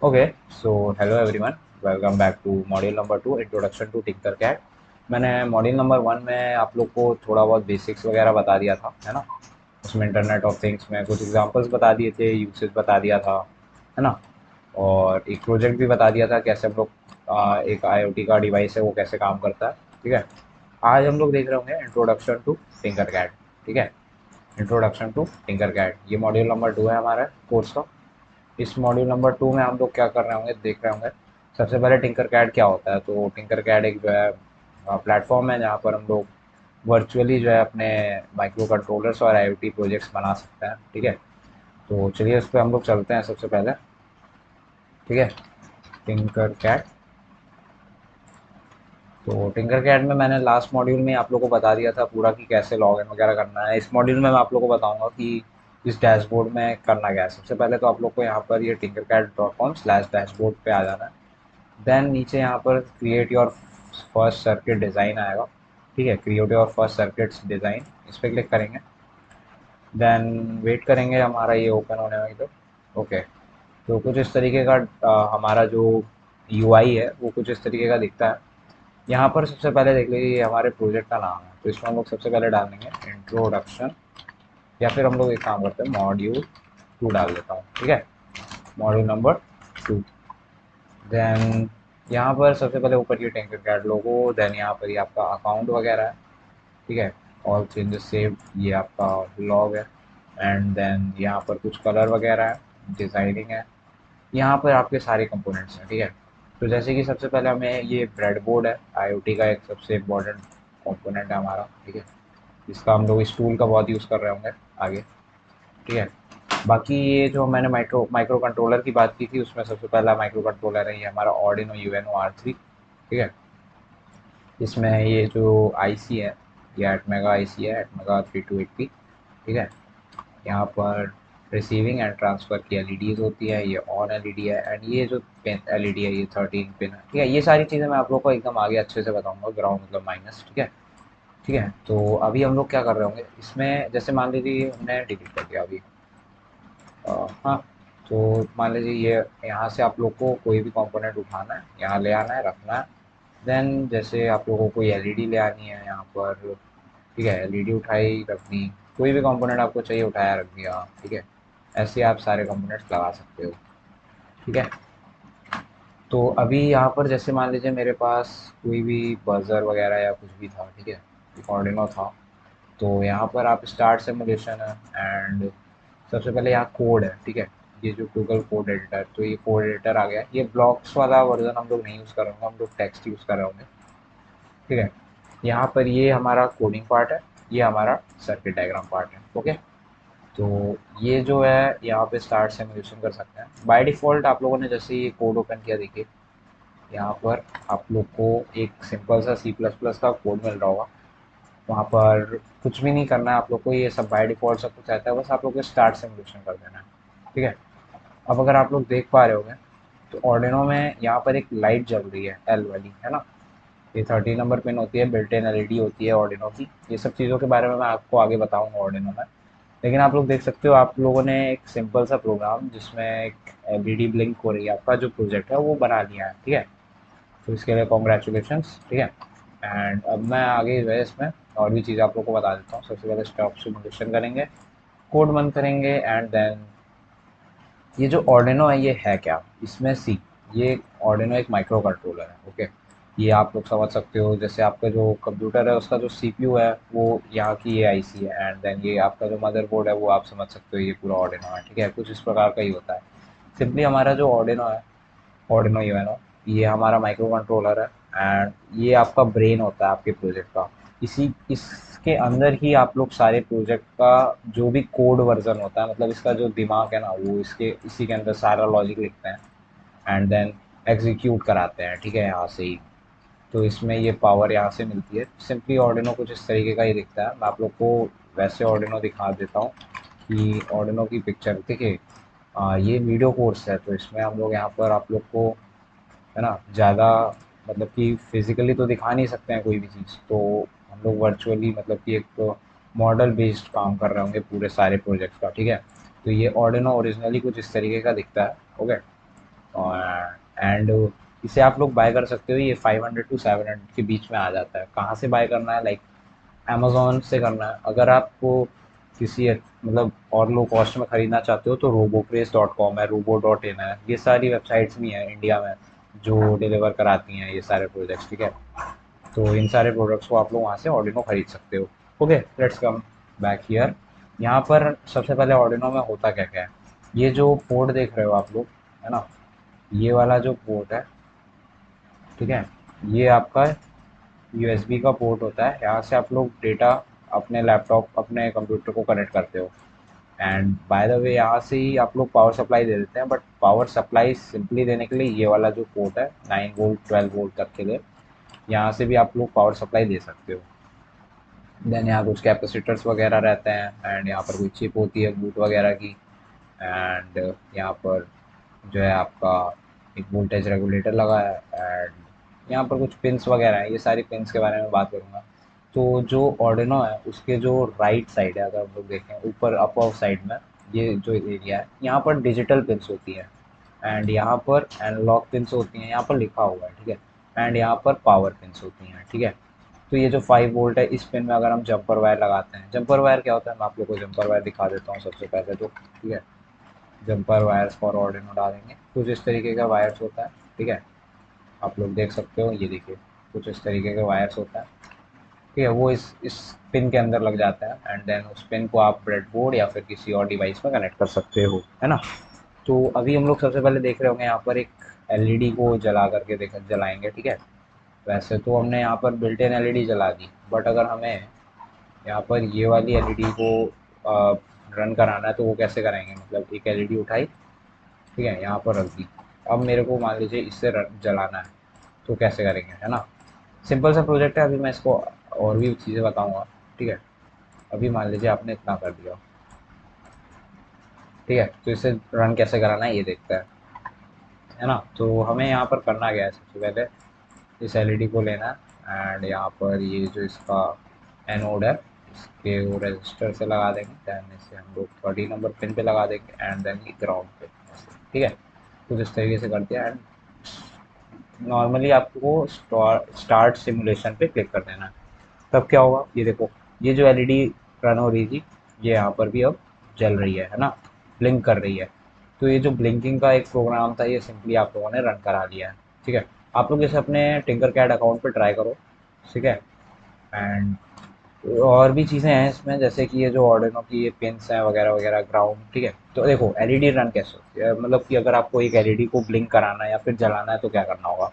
Okay, so hello everyone, welcome back to module number 2 introduction to Tinkercad. मैंने module number 1 में आप लोग को थोड़ा बहुत बेसिक्स वगैरह बता दिया था, है ना। उसमें इंटरनेट ऑफ थिंग्स में कुछ एग्जांपल्स बता दिए थे, यूसेज बता दिया था, है ना। और एक प्रोजेक्ट भी बता दिया था कैसे हम लोग एक आईओटी का डिवाइस है वो कैसे काम करता है। ठीक है, आज हम लोग देख रहे होंगे इंट्रोडक्शन टू टिंकरकैड। ठीक है, इंट्रोडक्शन टू टिंकरकैड ये मॉड्यूल नंबर 2 है हमारा कोर्स का। इस मॉड्यूल नंबर 2 में हम लोग क्या कर रहे होंगे, देख रहे होंगे। सबसे पहले टिंकर कैड क्या होता है। तो टिंकर कैड एक जो है प्लेटफॉर्म है जहाँ पर हम लोग वर्चुअली जो है अपने माइक्रो कंट्रोलर्स और आईओटी प्रोजेक्ट्स बना सकते हैं। ठीक है, तो चलिए उस पर हम लोग चलते हैं सबसे पहले। ठीक है, टिंकर कैड। तो टिंकर कैड में मैंने लास्ट मॉड्यूल में आप लोगों को बता दिया था पूरा कि कैसे लॉगिन वगैरह करना है। इस मॉड्यूल में मैं आप लोगों को बताऊंगा कि इस डैशबोर्ड में करना क्या है। सबसे पहले तो आप लोग को यहाँ पर ये टिंकर कैड .com/डैशबोर्ड पे आ जाना है। देन नीचे यहाँ पर create your first circuit design आएगा। ठीक है, create your first circuits design, इस पर क्लिक करेंगे। देन वेट करेंगे हमारा ये ओपन होने में। तो ओके, तो कुछ इस तरीके का हमारा जो यूआई है वो कुछ इस तरीके का दिखता है। यहाँ पर सबसे पहले देख लीजिए ये हमारे प्रोजेक्ट का नाम है, तो इसमें हम लोग सबसे पहले डाल देंगे इंट्रोडक्शन, या फिर हम लोग एक काम करते हैं मॉड्यूल 2 डाल देता हूँ। ठीक है, मॉड्यूल नंबर 2। देन यहाँ पर सबसे पहले ऊपर ये टिंकर कैड लोगो, देन यहाँ पर ये आपका अकाउंट वगैरह है। ठीक है, ऑल चेंजेस सेव, ये आपका लॉग है। एंड देन यहाँ पर कुछ कलर वगैरह है, डिज़ाइनिंग है। यहाँ पर आपके सारे कंपोनेंट्स हैं। ठीक है, तो जैसे कि सबसे पहले हमें ये ब्रेडबोर्ड है, आईओटी का एक सबसे इम्पोर्टेंट कंपोनेंट है हमारा। ठीक है, इसका हम लोग इस टूल का बहुत यूज़ कर रहे होंगे आगे। ठीक है, बाकी ये जो मैंने माइक्रो माइक्रो कंट्रोलर की बात की थी उसमें सबसे पहला माइक्रो कंट्रोलर है ये हमारा ऑर्डिनो यूएनओ R3। ठीक है, इसमें ये जो आईसी है ये एटमेगा आईसी है, एटमेगा 3280। ठीक है, यहाँ पर रिसीविंग एंड ट्रांसफ़र की एलईडीज़ होती है, ये ऑन एलईडी है। एंड ये जो पिन एलईडी है ये 13 पिन है। ठीक है, ये सारी चीज़ें मैं आप लोग को एकदम आगे अच्छे से बताऊंगा, ग्राउंड मतलब माइनस। ठीक है, ठीक है, तो अभी हम लोग क्या कर रहे होंगे इसमें, जैसे मान लीजिए हमने डिलीट कर दिया अभी। हाँ, तो मान लीजिए ये यहाँ से आप लोग को कोई भी कंपोनेंट उठाना है, यहाँ ले आना है, रखना है। देन जैसे आप लोगों को कोई एलईडी ले आनी है यहाँ पर। ठीक है, एलईडी उठाई रखनी, कोई भी कंपोनेंट आपको चाहिए उठाया रख दिया। ठीक है, ऐसे आप सारे कंपोनेंट्स लगा सकते हो। ठीक है, तो अभी यहाँ पर जैसे मान लीजिए मेरे पास कोई भी बजर वगैरह या कुछ भी था। ठीक है, ऑर्डिनो था। तो यहाँ पर आप स्टार्ट सिमुलेशन है, एंड सबसे पहले यहाँ कोड है। ठीक है, ये जो गूगल कोड एडिटर, तो ये कोड एडिटर आ गया। ये ब्लॉक्स वाला वर्जन हम लोग नहीं यूज़ कर रहे होंगे, हम लोग टेक्स्ट यूज़ कर रहे होंगे। ठीक है, यहाँ पर ये हमारा कोडिंग पार्ट है, ये हमारा सर्किट डायग्राम पार्ट है। ओके, तो ये जो है यहाँ पे स्टार्ट सिमुलेशन कर सकते हैं। बाय डिफ़ॉल्ट आप लोगों ने जैसे ये कोड ओपन किया, देखिए यहाँ पर आप लोग को एक सिंपल सा सी प्लस प्लस का कोड मिल रहा होगा। वहाँ पर कुछ भी नहीं करना है आप लोग को, ये सब बाय डिफ़ॉल्ट सब कुछ रहता है, बस आप लोग को स्टार्ट सिमुलेशन कर देना है। ठीक है, अब अगर आप लोग देख पा रहे होंगे तो ऑर्डिनो में यहाँ पर एक लाइट जल रही है, एल वाली, है ना। ये 13 नंबर पिन होती है, बिल्ट इन एलईडी होती है ऑर्डिनो की। ये सब चीज़ों के बारे में मैं आपको आगे बताऊंगा ऑर्डिनो में। लेकिन आप लोग देख सकते हो, आप लोगों ने एक सिंपल सा प्रोग्राम जिसमें एक एलईडी ब्लिंक हो रही है, आपका जो प्रोजेक्ट है वो बना लिया है। ठीक है, तो इसके लिए कॉन्ग्रेचुलेशंस। ठीक है, एंड अब मैं आगे जो है इसमें और भी चीज़ आप लोग को बता देता हूँ। सबसे पहले स्टॉप सिमुलेशन करेंगे, कोड बंद करेंगे, एंड देन ये जो ऑर्डिनो है ये है क्या, इसमें सी, ये ऑर्डिनो एक माइक्रो कंट्रोलर है। ओके, ये आप लोग समझ सकते हो जैसे आपका जो कंप्यूटर है उसका जो सीपीयू है वो यहाँ की ये आईसी है, एंड देन ये आपका जो मदरबोर्ड है वो आप समझ सकते हो ये पूरा ऑर्डिनो है। ठीक है, कुछ इस प्रकार का ही होता है। सिंपली हमारा जो ऑर्डिनो है, ऑर्डिनो यूएनओ, ये हमारा माइक्रो कंट्रोलर है। एंड ये आपका ब्रेन होता है आपके प्रोजेक्ट का। इसी इसके अंदर ही आप लोग सारे प्रोजेक्ट का जो भी कोड वर्जन होता है, मतलब इसका जो दिमाग है ना, वो इसके इसी के अंदर सारा लॉजिक लिखते हैं, एंड देन एग्जीक्यूट कराते हैं। ठीक है, यहाँ से ही तो इसमें ये पावर यहाँ से मिलती है। सिंपली ऑर्डिनो कुछ इस तरीके का ही दिखता है। मैं आप लोग को वैसे ऑर्डिनो दिखा देता हूँ कि ऑर्डिनो की पिक्चर देखिए। ये वीडियो कोर्स है तो इसमें हम लोग यहाँ पर आप लोग को, है ना, ज़्यादा मतलब कि फिज़िकली तो दिखा नहीं सकते हैं कोई भी चीज़, तो हम लोग वर्चुअली मतलब कि एक मॉडल बेस्ड काम कर रहे होंगे पूरे सारे प्रोजेक्ट्स का। ठीक है, तो ये ऑर्डिनो ओरिजिनली कुछ इस तरीके का दिखता है। ओके, एंड इसे आप लोग बाय कर सकते हो, ये 500 टू 700 के बीच में आ जाता है। कहाँ से बाय करना है, लाइक अमेजोन से करना है। अगर आपको किसी मतलब और लो कॉस्ट में ख़रीदना चाहते हो तो robopraise.com है, robo.in है, ये सारी वेबसाइट्स भी हैं इंडिया में जो डिलीवर कराती हैं ये सारे प्रोजेक्ट्स, ठीक है। तो इन सारे प्रोडक्ट्स को आप लोग वहाँ से ऑर्डिनो खरीद सकते हो। Okay, let's come back here. यहाँ पर सबसे पहले ऑर्डिनो में होता क्या क्या है, ये जो पोर्ट देख रहे हो आप लोग, है ना, ये वाला जो पोर्ट है, ठीक है, ये आपका यूएसबी का पोर्ट होता है। यहाँ से आप लोग डेटा अपने लैपटॉप, अपने कंप्यूटर को कनेक्ट करते हो। एंड बाय द वे यहाँ से ही आप लोग पावर सप्लाई दे देते हैं, बट पावर सप्लाई सिंपली देने के लिए ये वाला जो पोर्ट है 9 वोल्ट 12 वोल्ट तक के लिए, यहाँ से भी आप लोग पावर सप्लाई दे सकते हो। देन यहाँ कुछ कैपेसिटर्स वगैरह रहते हैं, एंड यहाँ पर कोई चिप होती है बूट वगैरह की। एंड यहाँ पर जो है आपका एक वोल्टेज रेगुलेटर लगा है। एंड यहाँ पर कुछ पिंस वगैरह हैं, ये सारी पिंस के बारे में बात करूँगा। तो जो ऑर्डिनो है उसके जो राइट साइड है, अगर हम लोग देखें ऊपर अपर साइड में, ये जो एरिया है यहाँ पर डिजिटल पिंस होती है, एंड यहाँ पर एनालॉग पिंस होती हैं, यहाँ पर लिखा हुआ है, ठीक है। एंड यहाँ पर पावर पिंस होती हैं, ठीक है। तो ये जो 5 वोल्ट है इस पिन में अगर हम जंपर वायर लगाते हैं, जंपर वायर क्या होता है, मैं आप लोग को जंपर वायर दिखा देता हूँ सबसे पहले तो, ठीक है। जंपर वायर्स फॉर ऑर्डिनो डालेंगे, कुछ इस तरीके का वायर्स होता है, ठीक है। आप लोग देख सकते हो, ये देखिए कुछ इस तरीके के वायर्स होता है, ठीक है। वो इस पिन के अंदर लग जाता है, एंड देन उस पिन को आप ब्रेडबोर्ड या फिर किसी और डिवाइस में कनेक्ट कर सकते हो, है ना। तो अभी हम लोग सबसे पहले देख रहे होंगे यहाँ पर एक एलईडी को जला करके देख जलाएंगे, ठीक है। वैसे तो हमने यहाँ पर बिल्ट इन एलईडी जला दी, बट अगर हमें यहाँ पर ये वाली एलईडी को रन कराना है तो वो कैसे कराएंगे, मतलब एक एलईडी उठाई, ठीक है, यहाँ पर रख दी। अब मेरे को मान लीजिए इससे जलाना है, तो कैसे करेंगे, है ना। सिंपल सा प्रोजेक्ट है, अभी मैं इसको और भी चीज़ें बताऊंगा, ठीक है। अभी मान लीजिए आपने इतना कर दिया, ठीक है, तो इसे रन कैसे कराना है ये देखते हैं, है ना। तो हमें यहाँ पर करना क्या है, सबसे पहले इस एलईडी को लेना है, एंड यहाँ पर ये जो इसका एनोड है इसके वो रजिस्टर से लगा देंगे। दैन इसे हम लोग 30 नंबर पिन पे लगा देंगे, एंड देन ये ग्राउंड पे, ठीक है। कुछ इस तरीके से कर दिया, एंड नॉर्मली आपको स्टार्ट सिमुलेशन पे क्लिक कर देना है। तब क्या होगा, ये देखो, ये जो एलईडी रन हो रही थी ये यहाँ पर भी अब जल रही है ना, ब्लिंक कर रही है। तो ये जो ब्लिंकिंग का एक प्रोग्राम था ये सिंपली आप लोगों ने रन करा लिया है, ठीक है। आप लोग इसे अपने टिंकर कैड अकाउंट पे ट्राई करो, ठीक है। एंड और भी चीज़ें हैं इसमें, जैसे कि ये जो ऑर्डिनो की ये पिन्स हैं वगैरह वगैरह, ग्राउंड, ठीक है। तो देखो एलईडी रन कैसे होती है, मतलब कि अगर आपको एक एलईडी को ब्लिंक कराना है या फिर जलाना है तो क्या करना होगा।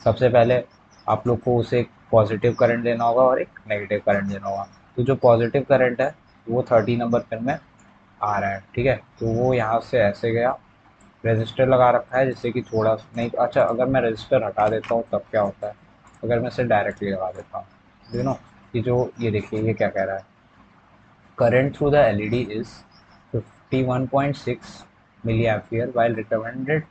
सबसे पहले आप लोग को उसे एक पॉजिटिव करंट देना होगा और एक नेगेटिव करंट देना होगा। तो जो पॉजिटिव करंट है वो 30 नंबर पिन में आ रहा है, ठीक है। तो वो यहाँ से ऐसे गया, रजिस्टर लगा रखा है जिससे कि थोड़ा नहीं, अच्छा अगर मैं रजिस्टर हटा देता हूँ तब क्या होता है, अगर मैं इसे डायरेक्टली लगा देता हूँ, यू नो, ये जो ये देखिए ये क्या कह रहा है, current through the LED is 51.6 milliampere while recommended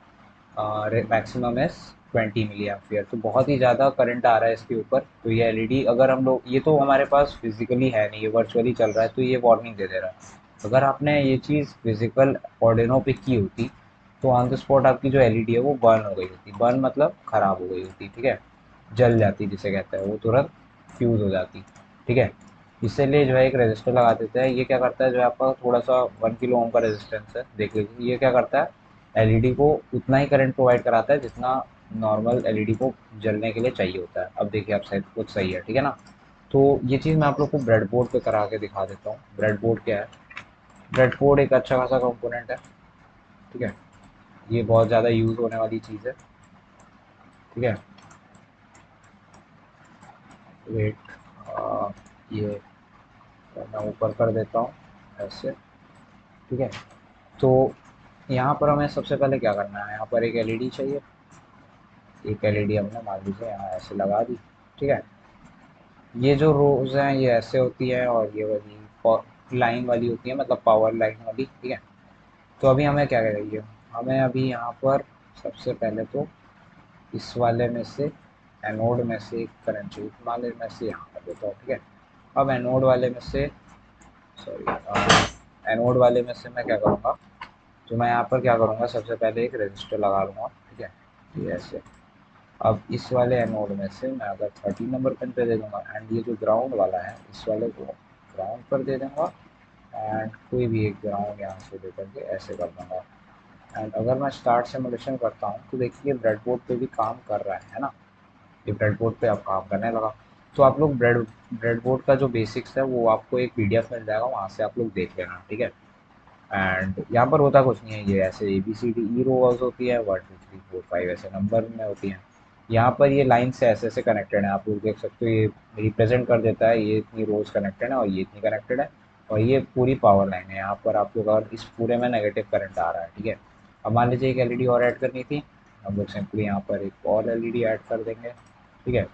maximum is 20 milliampere। तो बहुत ही ज़्यादा करंट आ रहा है इसके ऊपर। तो ये एलईडी अगर हम लोग, ये तो हमारे पास फिजिकली है नहीं, ये वर्चुअली चल रहा है, तो ये वार्निंग दे दे रहा है। अगर आपने ये चीज़ फिजिकल ऑर्डिनो पे की होती तो ऑन द स्पॉट आपकी जो एलईडी है वो बर्न हो गई होती, बर्न मतलब ख़राब हो गई होती, ठीक है, जल जाती जिसे कहते हैं, वो तुरंत फ्यूज़ हो जाती, ठीक है। इसीलिए जो है एक रजिस्टर लगा देते हैं। ये क्या करता है, जो है आपका थोड़ा सा 1 किलो ओम का रेजिस्टेंस है, देख लीजिए, ये क्या करता है, एलईडी को उतना ही करंट प्रोवाइड कराता है जितना नॉर्मल एलईडी को जलने के लिए चाहिए होता है। अब देखिए आप शायद कुछ सही है, ठीक है ना। तो ये चीज़ मैं आप लोग को ब्रेडबोर्ड पे करा के दिखा देता हूँ। ब्रेडबोर्ड क्या है, ब्रेडबोर्ड एक अच्छा खासा कंपोनेंट है, ठीक है। ये बहुत ज़्यादा यूज़ होने वाली चीज़ है, ठीक है। वेट, ये मैं ऊपर कर देता हूँ ऐसे, ठीक है। तो यहाँ पर हमें सबसे पहले क्या करना है, यहाँ पर एक एलईडी चाहिए। एक एलईडी हमने मान लीजिए यहाँ ऐसे लगा दी, ठीक है। ये जो रोज हैं ये ऐसे होती है, और ये वाली लाइन वाली होती है, मतलब पावर लाइन वाली, ठीक है। तो अभी हमें क्या करेंगे, हमें अभी यहाँ पर सबसे पहले तो इस वाले में से, एनोड में से एक करंट चाहिए, मान लीजिए मैं से यहाँ कर देता हूँ, ठीक है। अब एनोड वाले में से, सॉरी, एनोड वाले में से मैं क्या करूँगा, तो मैं यहाँ पर क्या करूँगा, सबसे पहले एक रजिस्टर लगा लूँगा, ये ऐसे। अब इस वाले एनोड में से मैं अगर 13 नंबर पिन पे दे दूंगा एंड ये जो ग्राउंड वाला है इस वाले को ग्राउंड पर दे दूंगा एंड कोई भी एक ग्राउंड यहाँ से दे करके ऐसे कर दूंगा। एंड अगर मैं स्टार्ट सिमुलेशन करता हूँ तो देखिए ब्रेडबोर्ड पे भी काम कर रहा है ना, ये ब्रेडबोर्ड पे अब काम करने लगा। तो आप लोग ब्रेडबोर्ड का जो बेसिक्स है वो आपको एक पीडीएफ मिल जाएगा, वहाँ से आप लोग देख लेना, ठीक है। एंड यहाँ पर होता कुछ नहीं है, ये ऐसे A B C D E रोज होती है, 1 2 3 4 5 ऐसे नंबर में होती हैं। यहाँ पर ये लाइन से ऐसे ऐसे कनेक्टेड है, आप लोग देख सकते हो, ये रिप्रेजेंट कर देता है ये इतनी रोज कनेक्टेड है और ये इतनी कनेक्टेड है और ये पूरी पावर लाइन है। यहाँ पर आप लोग अगर इस पूरे में नेगेटिव करंट आ रहा है, ठीक है। अब मान लीजिए एक एलईडी और ऐड करनी थी, हम लोग सिंपली यहाँ पर एक और एलईडी ऐड कर देंगे, ठीक है।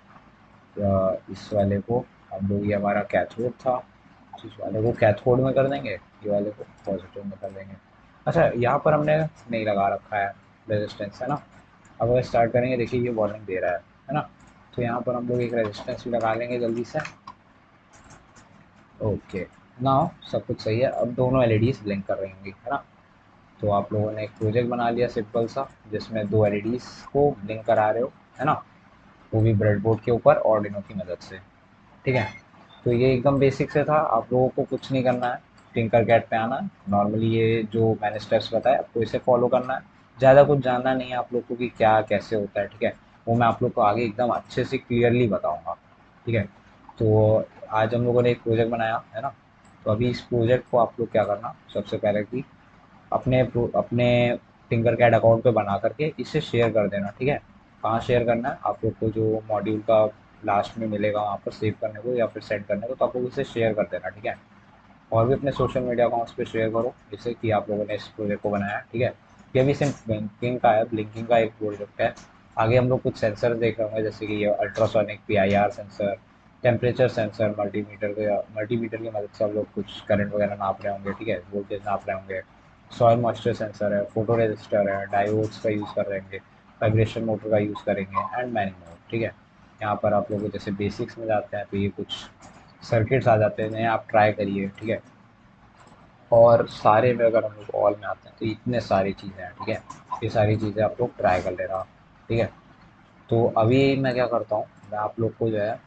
इस वाले को हम लोग, ये हमारा कैथोड था, इस वाले को कैथोड में कर देंगे, ये वाले को पॉजिटिव में कर देंगे। अच्छा यहाँ पर हमने नहीं लगा रखा है रेजिस्टेंस, है ना। अब अगर स्टार्ट करेंगे देखिए ये वार्निंग दे रहा है ना। तो यहाँ पर हम लोग एक रेजिस्टेंस भी लगा लेंगे जल्दी से। ओके, नाउ सब कुछ सही है, अब दोनों एलईडीज ब्लिंक कर रही होंगी, है ना। तो आप लोगों ने एक प्रोजेक्ट बना लिया सिंपल सा, जिसमें दो एलईडीज को ब्लिंक करा रहे हो, है ना, वो भी ब्रेडबोर्ड के ऊपर ऑर्डिनो की मदद से, ठीक है। तो ये एकदम बेसिक से था, आप लोगों को कुछ नहीं करना है, टिंकरकैड पे आना है नॉर्मली, ये जो मैंने स्टेप्स बताए आपको इसे फॉलो करना है। ज़्यादा कुछ जानना नहीं है आप लोग को कि क्या कैसे होता है, ठीक है। वो मैं आप लोग को आगे एकदम अच्छे से क्लियरली बताऊंगा, ठीक है। तो आज हम लोगों ने एक प्रोजेक्ट बनाया है ना, तो अभी इस प्रोजेक्ट को आप लोग क्या करना, सबसे पहले कि अपने टिंकरकैड अकाउंट पे बना करके इसे शेयर कर देना, ठीक है। कहाँ शेयर करना है, आप लोग को जो मॉड्यूल का लास्ट में मिलेगा वहाँ पर सेव करने को या फिर सेंड करने को, तो आप लोग इसे शेयर कर देना, ठीक है। और भी अपने सोशल मीडिया अकाउंट्स पे शेयर करो जिससे कि आप लोगों ने इस प्रोजेक्ट को बनाया है, ठीक है। ये अभी सिर्फ ब्लिंकिंग का है, ब्लिंकिंग का एक प्रोजेक्ट है। आगे हम लोग कुछ सेंसर देख रहे होंगे, जैसे कि ये ultrasonic PIR sensor, temperature sensor, multimeter की मदद से हम लोग कुछ करंट वगैरह नाप रहे होंगे, ठीक है, वोल्टेज नाप रहे होंगे। सॉइल मॉइस्चर सेंसर है, फोटो रजिस्टर है, डायोड्स का यूज़ कर रहे होंगे, वाइब्रेशन मोटर का यूज़ करेंगे एंड मैनी मोर, ठीक है। यहाँ पर आप लोग जैसे बेसिक्स में जाते हैं तो ये कुछ सर्किट्स आ जाते हैं जिन्हें आप ट्राई करिए, ठीक है। और सारे में अगर हम लोग ऑल में आते हैं तो इतने सारी चीज़ें हैं, ठीक है। ये सारी चीज़ें आप लोग ट्राई कर लेना, ठीक है। तो अभी मैं क्या करता हूँ, मैं आप लोग को जो है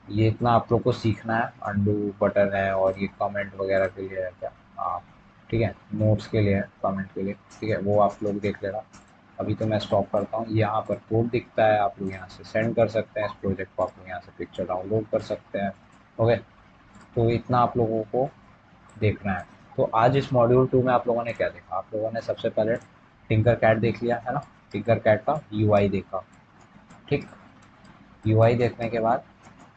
ये इतना आप लोग को सीखना है, अंडू बटन है और ये कमेंट वगैरह के लिए है क्या, हाँ, ठीक है, नोट्स के लिए है, कमेंट के लिए, ठीक है, वो आप लोग देख लेना। अभी तो मैं स्टॉप करता हूँ, यहाँ पर कोड दिखता है, आप लोग यहाँ से सेंड कर सकते हैं इस प्रोजेक्ट को, आप लोग यहाँ से पिक्चर डाउनलोड कर सकते हैं, ओके। तो इतना आप लोगों को देखना है। तो आज इस मॉड्यूल 2 में आप लोगों ने क्या देखा, आप लोगों ने सबसे पहले टिंकर कैट देख लिया है ना, टिंकर कैट का यूआई देखा, ठीक। यूआई देखने के बाद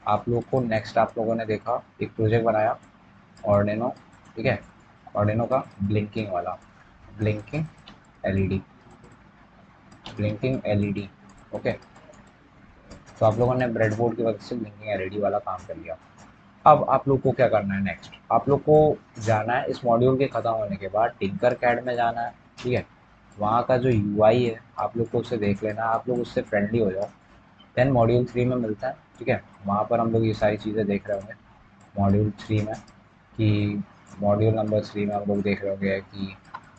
आप लोग को नेक्स्ट आप लोगों ने देखा एक प्रोजेक्ट बनाया ऑर्डिनो, ठीक है, ऑर्डिनो का ब्लिंकिंग वाला, blinking LED, blinking LED, okay. तो आप लोगों ने ब्रेडबोर्ड की वजह से ब्लिंकिंग एलईडी वाला काम कर लिया। अब आप लोग को क्या करना है, नेक्स्ट आप लोग को जाना है इस मॉड्यूल के ख़त्म होने के बाद टिंकर कैड में जाना है, ठीक है। वहाँ का जो यूआई है आप लोग को उसे देख लेना है, आप लोग उससे फ्रेंडली हो जाओ। देन मॉड्यूल 3 में मिलता है, ठीक है। वहाँ पर हम लोग ये सारी चीज़ें देख रहे होंगे मॉड्यूल 3 में, कि मॉड्यूल नंबर 3 में हम लोग देख रहे होंगे कि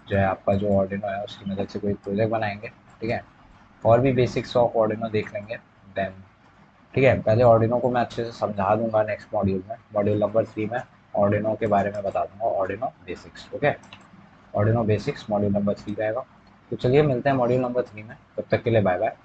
जो है आपका जो ऑर्डिनो है उसकी मदद से कोई प्रोजेक्ट बनाएंगे, ठीक है। और भी बेसिक्स ऑफ ऑर्डिनो देख लेंगे। देन ठीक है, पहले ऑर्डिनो को मैं अच्छे से समझा दूंगा नेक्स्ट मॉड्यूल में, मॉड्यूल नंबर 3 में ऑर्डिनो के बारे में बता दूंगा, Arduino basics, okay. Arduino basics module number 3 रहेगा। तो चलिए मिलते हैं मॉड्यूल नंबर 3 में, तब तक के लिए बाय बाय।